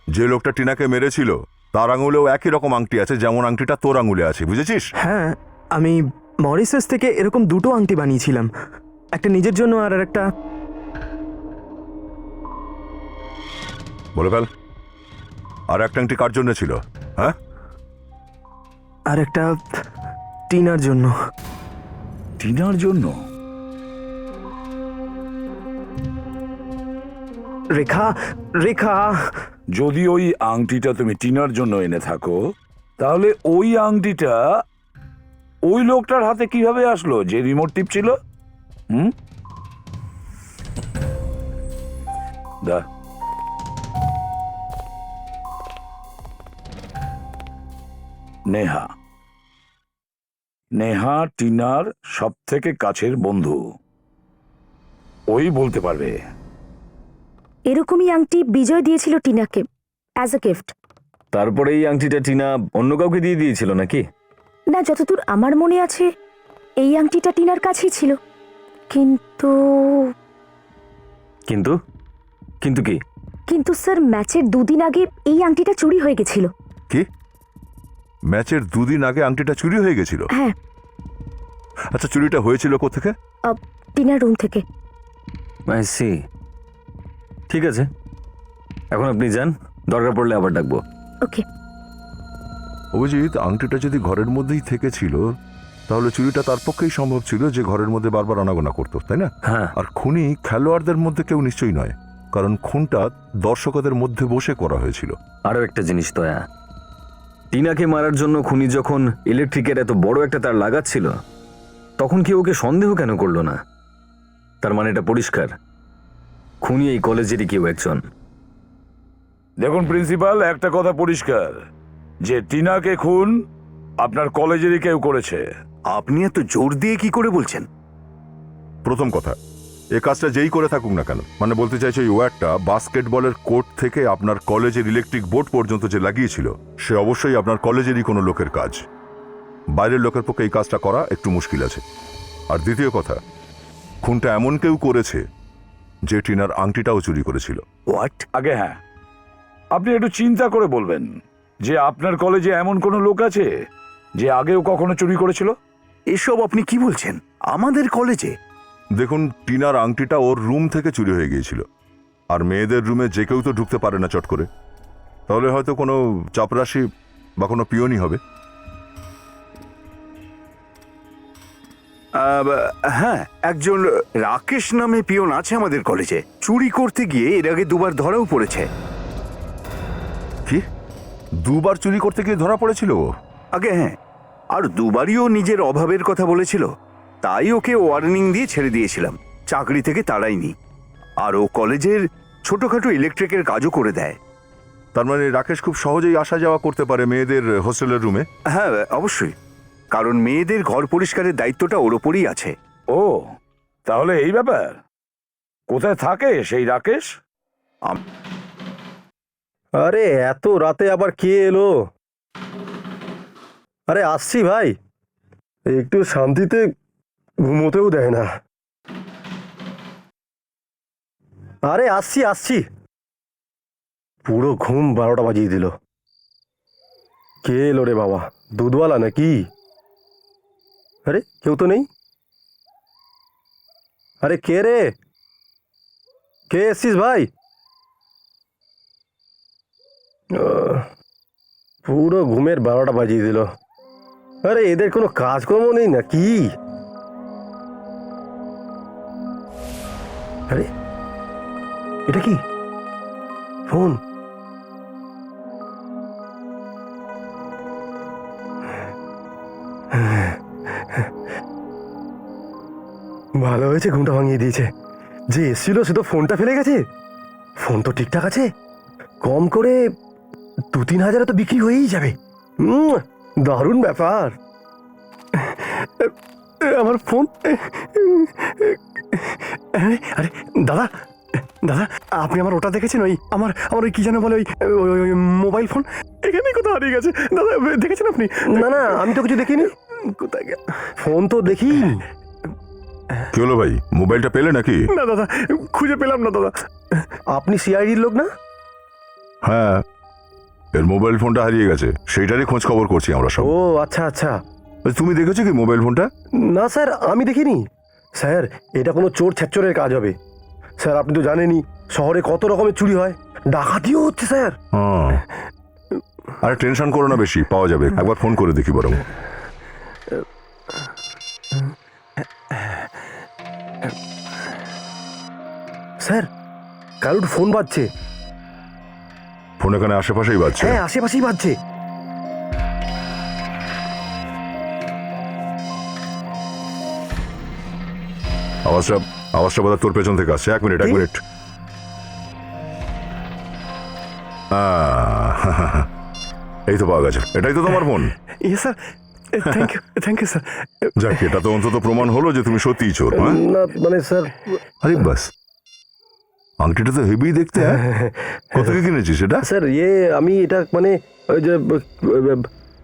যে লোকটা টিনাকে মেরেছিল তার আঙুলেও একই রকম আংটি আছে যেমন আংটিটা তোর আঙুলে আছে, বুঝেছিস? হ্যাঁ, আমি মরিসাস থেকে এরকম দুটো আংটি বানিয়েছিলাম, একটা নিজের জন্য আর একটা। বলে ফেল, আর একটা আংটি কার জন্য ছিল? হ্যাঁ, আর একটা টিনার জন্য। টিনার জন্য? রেখা, রেখা, যদি ওই আংটিটা তুমি টিনার জন্য এনে থাকো, তাহলে ওই আংটিটা ওই লোকটার হাতে কিভাবে আসলো যে রিমোট টিপ ছিল? দা, নেহা, নেহা টিনার সব থেকে কাছের বন্ধু, ওই বলতে পারবে। এরকমই আংটি বিজয় দিয়েছিল টিনাকে অ্যাজ আ গিফট। তারপরে এই আংটিটা টিনা অন্য কাউকে দিয়ে দিয়েছিল নাকি? না, যতদূর আমার মনে আছে এই আংটিটা টিনার কাছেই ছিল। কিন্তু কিন্তু কিন্তু কি? কিন্তু স্যার, ম্যাচের 2 দিন আগে এই আংটিটা চুরি হয়ে গেছিল। কি? ম্যাচের 2 দিন আগে আংটিটা চুরি হয়ে গেছিল? হ্যাঁ। আচ্ছা, চুরিটা হয়েছিল কোত্থেকে? টিনার রুম থেকে। I see. ঠিক আছে, এখন আপনি যান, দরকার পড়লে আবার ডাকবো। ওকে। অভিজিৎ, আংটিটা যদি ঘরের মধ্যেই থেকেছিল তাহলে চুরিটা তার পক্ষেই সম্ভব ছিল, যে ঘরের মধ্যে বারবার আনাগোনা করতো, তাই না? হ্যাঁ। আর খুনি খেলোয়াড়দের মধ্যে কেউ নিশ্চয়ই নয়, কারণ খুনটা দর্শকদের মধ্যে বসে করা হয়েছিল। আরও একটা জিনিস দয়া, টিনাকে মারার জন্য খুনি যখন ইলেকট্রিকের এত বড় একটা তার লাগাচ্ছিল, তখন কি ওকে সন্দেহ কেন করলো না? তার মানে এটা পরিষ্কার, খুনি এই কলেজেরই কেউ একজন। দেখুন প্রিন্সিপাল, একটা কথা পরিষ্কার, যে টিনাকে খুন আপনার কলেজেরই কেউ করেছে। আপনি এত জোর দিয়ে কি করে বলছেন? প্রথম কথা, এ কাজটা যেই করে থাকুক না কেন, মানে বলতে চাইছে ওই ওয়্যারটা বাস্কেটবলের কোর্ট থেকে আপনার কলেজের ইলেকট্রিক বোর্ড পর্যন্ত যে লাগিয়েছিল, সে অবশ্যই আপনার কলেজেরই কোনো লোকের কাজ। বাইরের লোকের পক্ষে এই কাজটা করা একটু মুশকিল আছে। আর দ্বিতীয় কথা, খুনটা এমন কেউ করেছে যে টিনার আংটিটাও চুরি করেছিল। হোয়াট? আগে হ্যাঁ, আপনি একটু চিন্তা করে বলবেন যে আপনার কলেজে এমন কোনো লোক আছে যে আগেও কখনো চুরি করেছিল? এসব আপনি কি বলছেন? আমাদের কলেজে? দেখুন, টিনার আংটিটা ওর রুম থেকে চুরি হয়ে গিয়েছিল, আর মেয়েদের রুমে যে কেউ তো ঢুকতে পারে না চট করে। তাহলে হয়তো কোনো চাপরাশি বা কোনো পিয়নই হবে। হ্যাঁ, একজন রাকেশ নামে পিয়ন আছে আমাদের কলেজে। চুরি করতে গিয়ে এর আগে 2বার ধরাও পড়েছে। কি? 2বার চুরি করতে গিয়ে ধরা পড়েছিল ও? আগে হ্যাঁ, আর 2বারই ও নিজের অভাবের কথা বলেছিল, তাই ওকে ওয়ার্নিং দিয়ে ছেড়ে দিয়েছিলাম, চাকরি থেকে তাড়াইনি। আর ও কলেজের ছোটখাটো ইলেকট্রিকের কাজও করে দেয়। তার মানে রাকেশ খুব সহজেই আসা যাওয়া করতে পারে মেয়েদের হোস্টেলের রুমে? হ্যাঁ অবশ্যই, কারণ মেয়েদের ঘর পরিষ্কারের দায়িত্বটা ওর ওপরই আছে। ও, তাহলে এই ব্যাপার। কোথায় থাকে সেই রাকেশ? আরে এত রাতে আবার কে এলো? আরে আসছি ভাই, একটু শান্তিতে ঘুমোতেও দেয় না। আরে আসছি আসছি। পুরো ঘুম 12টা বাজিয়ে দিল। কে এলো রে বাবা, দুধওয়ালা নাকি? আরে কেউ তো নেই। আরে কে রে, কে এসছিস ভাই? পুরো ঘুমের 12টা বাজিয়ে দিল। আরে এদের কোনো কাজকর্ম নেই নাকি? আরে এটা কি ফোন? ভালো হয়েছে ঘুমটা ভাঙিয়ে দিয়েছে। যে এসছিল সে তো ফোনটা ফেলে গেছে। ফোন তো ঠিকঠাক আছে, কম করে 2-3 হাজারে তো বিক্রি হয়েই যাবে। দারুণ ব্যাপার। আমার ফোন। আরে দাদা, দাদা আপনি আমার ওটা দেখেছেন? ওই আমার ওই কি যেন বলে, ওই মোবাইল ফোন এখানে কোথাও হারিয়ে গেছে। দাদা দেখেছেন আপনি? না না, আমি তো কিছু দেখিনি। কোথায় গেল ফোন? তো দেখি। কি হলো ভাই, মোবাইলটা পেলে নাকি? না দাদা, খুঁজে পেলাম না দাদা। আপনি সিআইডির লোক না? হ্যাঁ, এর মোবাইল ফোনটা হারিয়ে গেছে, সেইটারই খোঁজ খবর করছি আমরা সব। ও আচ্ছা আচ্ছা। তুমি দেখেছো কি মোবাইল ফোনটা? না স্যার, আমি দেখিনি। স্যার এটা কোনো চোর ছ্যাচরের কাজ হবে। স্যার আপনি তো জানেনই শহরে কত রকমের চুরি হয়, ডাকাতিও হচ্ছে স্যার। আরে টেনশন করো না, বেশি পাওয়া যাবে, একবার ফোন করে দেখি বরং। স্যার কারুর ফোন বাজছে। ফোন এখানে আশেপাশেই বাজছে? হ্যাঁ আশেপাশেই বাজছে। আওয়াজটা বোধহয় তোর পেছন থেকে আসছে। এক মিনিট। এই তো পাওয়া গেছে, এটাই তো তোমার ফোন? ইয়ে স্যার, থ্যাংক ইউ স্যার। যাক, এটা তো অন্তত প্রমাণ হলো যে তুমি সত্যিই চোর। হ্যাঁ না মানে স্যার, আরে বাস, আংটিটা তো হেভি দেখতে। কত কি কিনেছিস এটা? স্যার আমি এটা মানে ওই যে,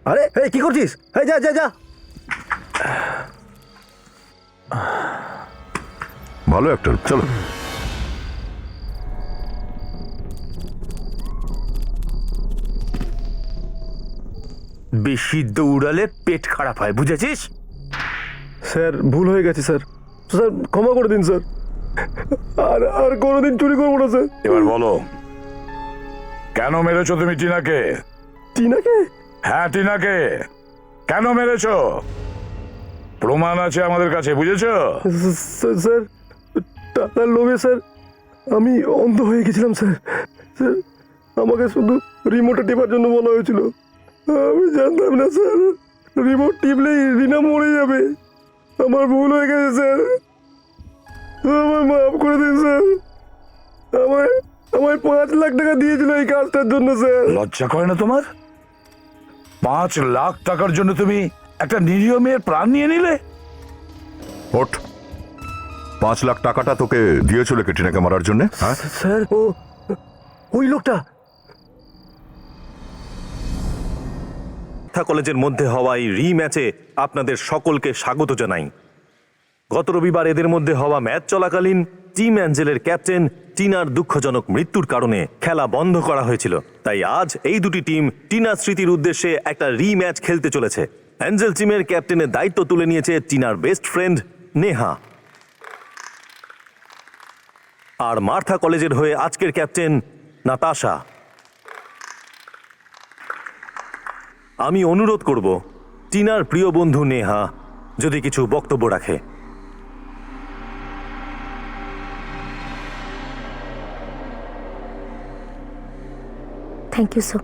আরে কি করছিস? যা যা যা। ভালো অ্যাক্টর, চলো। বেশি দৌড়ালে পেট খারাপ হয়, বুঝেছিস? স্যার ভুল হয়ে গেছে স্যার, স্যার ক্ষমা করে দিন স্যার। আর কোনোদিন চুরি করবো না স্যার। এবার বলো, কেন মেরেছো তুমি টিনাকে? টিনাকে? হ্যাঁ টিনাকে কেন মেরেছো? প্রমাণ আছে আমাদের কাছে, বুঝেছো? স্যার টাকার লোভে স্যার আমি অন্ধ হয়ে গেছিলাম স্যার। স্যার আমাকে শুধু রিমোটে টেপার জন্য বলা হয়েছিল। আমি জানতাম না স্যার রিমোট টিপলেই রিনা মরে যাবে। আমার ভুল হয়ে গেছে স্যার, আমায় মাফ করে দিন স্যার। আমায় 5 লাখ টাকা দিয়েছিল এই কাজটার জন্য স্যার। লজ্জা করে না তোমার? 5 লাখ টাকার জন্য তুমি একটা নিরীহ মেয়ের প্রাণ নিয়ে নিলে? ওঠ, 5 লাখ টাকাটা তোকে দিয়েছিল টিনাকে মারার জন্য? হ্যাঁ স্যার ওই লোকটা। কলেজের মধ্যে হওয়া এই রিম্যাচে আপনাদের সকলকে স্বাগত জানাই। গত রবিবার এদের মধ্যে হওয়া ম্যাচ চলাকালীন টিম অ্যাঞ্জেলের ক্যাপ্টেন টিনার দুঃখজনক মৃত্যুর কারণে খেলা বন্ধ করা হয়েছিল। তাই আজ এই দুটি টিম টিনার স্মৃতির উদ্দেশ্যে একটা রিম্যাচ খেলতে চলেছে। অ্যাঞ্জেল টিমের ক্যাপ্টেনের দায়িত্ব তুলে নিয়েছে টিনার বেস্ট ফ্রেন্ড নেহা। আর মার্থা কলেজের হয়ে আজকের ক্যাপ্টেন নাতাশা। আমি অনুরোধ করব টিনার প্রিয় বন্ধু নেহা যদি কিছু বক্তব্য রাখে। Thank you sir.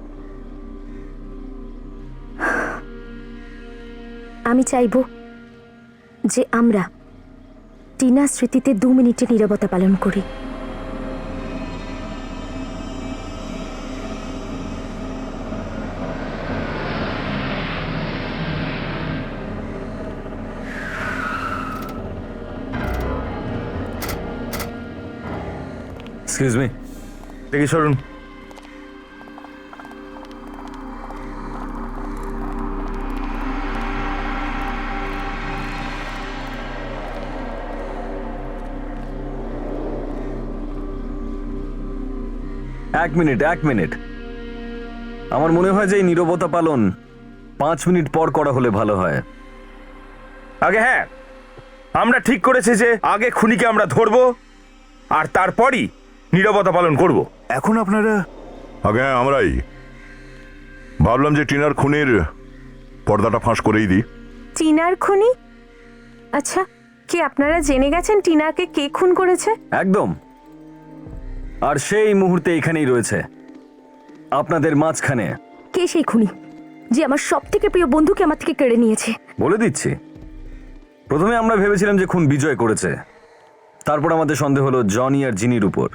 আমি চাইব যে আমরা টিনার স্মৃতিতে 2 মিনিটের নীরবতা পালন করি। এক্সকিউজ মি, দেখি সরুন। এক মিনিট। আমার মনে হয় যে এই নীরবতা পালন 5 মিনিট পর করা হলে ভালো হয়। আগে হ্যাঁ, আমরা ঠিক করেছি যে আগে খুনিকে আমরা ধরবো আর তারপরই নীরবতা পালন করব। এখন আপনারা আগে আমরাই ভাবলাম যে টিনার খুনের পর্দাটা ফাঁস করেই দিই। টিনার খুনি? আচ্ছা, কি আপনারা জেনে গেছেন টিনাকে কে খুন করেছে? একদম। আর সেই মুহূর্তে এখানেই রয়েছে, আপনাদের মাঝখানে। কে সেই খুনি যে আমার সব থেকে প্রিয় বন্ধুকে আমার থেকে কেড়ে নিয়েছে? বলে দিচ্ছি। প্রথমে আমরা ভেবেছিলাম যে খুন বিজয় করেছে, তারপর আমাদের সন্দেহ হলো জনি আর জিনির উপর,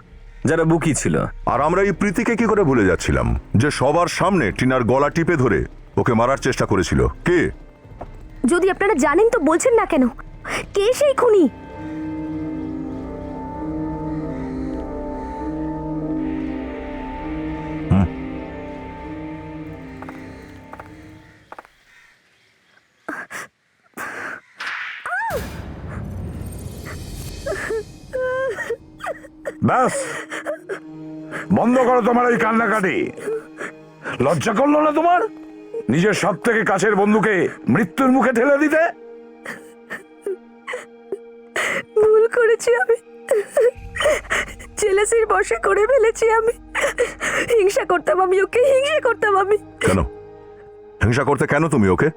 যারা বুকি ছিল। আর আমরা এই প্রীতিকে কি করে ভুলে যাচ্ছিলাম, যে সবার সামনে টিনার গলা টিপে ধরে ওকে মারার চেষ্টা করেছিল। কে? যদি আপনারা জানেন তো বলছেন না কেন? কে সেই খুনি? ব্যাস, বন্ধ করো তোমার এই কান্নাকাটি। লজ্জা করলো না তোমার নিজের সব থেকে কাছের বন্ধুকে মৃত্যুর মুখে ঠেলে দিতে? ভুল করেছি আমি, জেলাসির বশে করে ফেলেছি আমি। হিংসা করতাম আমি ওকে, হিংসা করতাম আমি। কেন হিংসা করতে? কেন তুমি ওকে?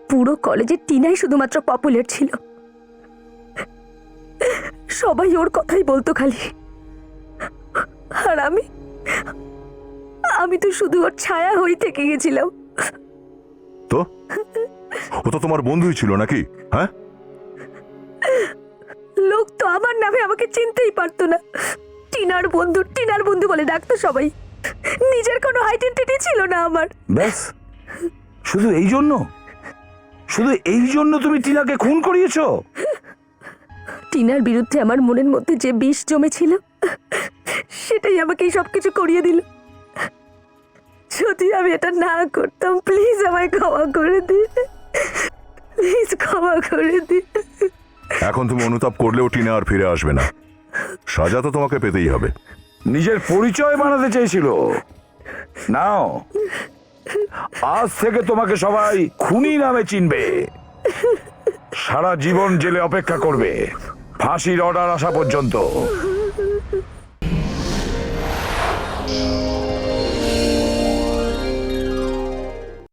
পুরো কলেজে টিনাই শুধুমাত্র পপুলার ছিল, সবাই ওর কথাই বলতো খালি। আর আমি তো শুধু ওর ছায়া হয়ে থেকে গেছিলাম। তো ও তো তোমার বন্ধুই ছিল নাকি? হ্যাঁ, লোক তো আমার নামে আমাকে চিনতেই পারতো না। টিনার বন্ধু বলে ডাকতো সবাই। নিজের কোনো আইডেন্টিটি ছিল না আমার। ব্যাস, শুধু এই জন্য তুমি টিনাকে খুন করিয়েছো? টিনার বিরুদ্ধে আমার মনের মধ্যে যে বিষ জমেছিল, সেটাই আমাকে এই সবকিছু করিয়ে দিল। যদি আমি এটা না করতাম, প্লিজ আমায় ক্ষমা করে দিন, প্লিজ ক্ষমা করে দিন। এখন তুমি অনুতাপ করলেও টিনা আর ফিরে আসবে না। সাজা তো তোমাকে পেতেই হবে। নিজের পরিচয় বানাতে চেয়েছিল। নাও, আজ থেকে তোমাকে সবাই খুনি নামে চিনবে। সারা জীবন জেলে অপেক্ষা করবে ফাঁসির অর্ডার আসা পর্যন্ত।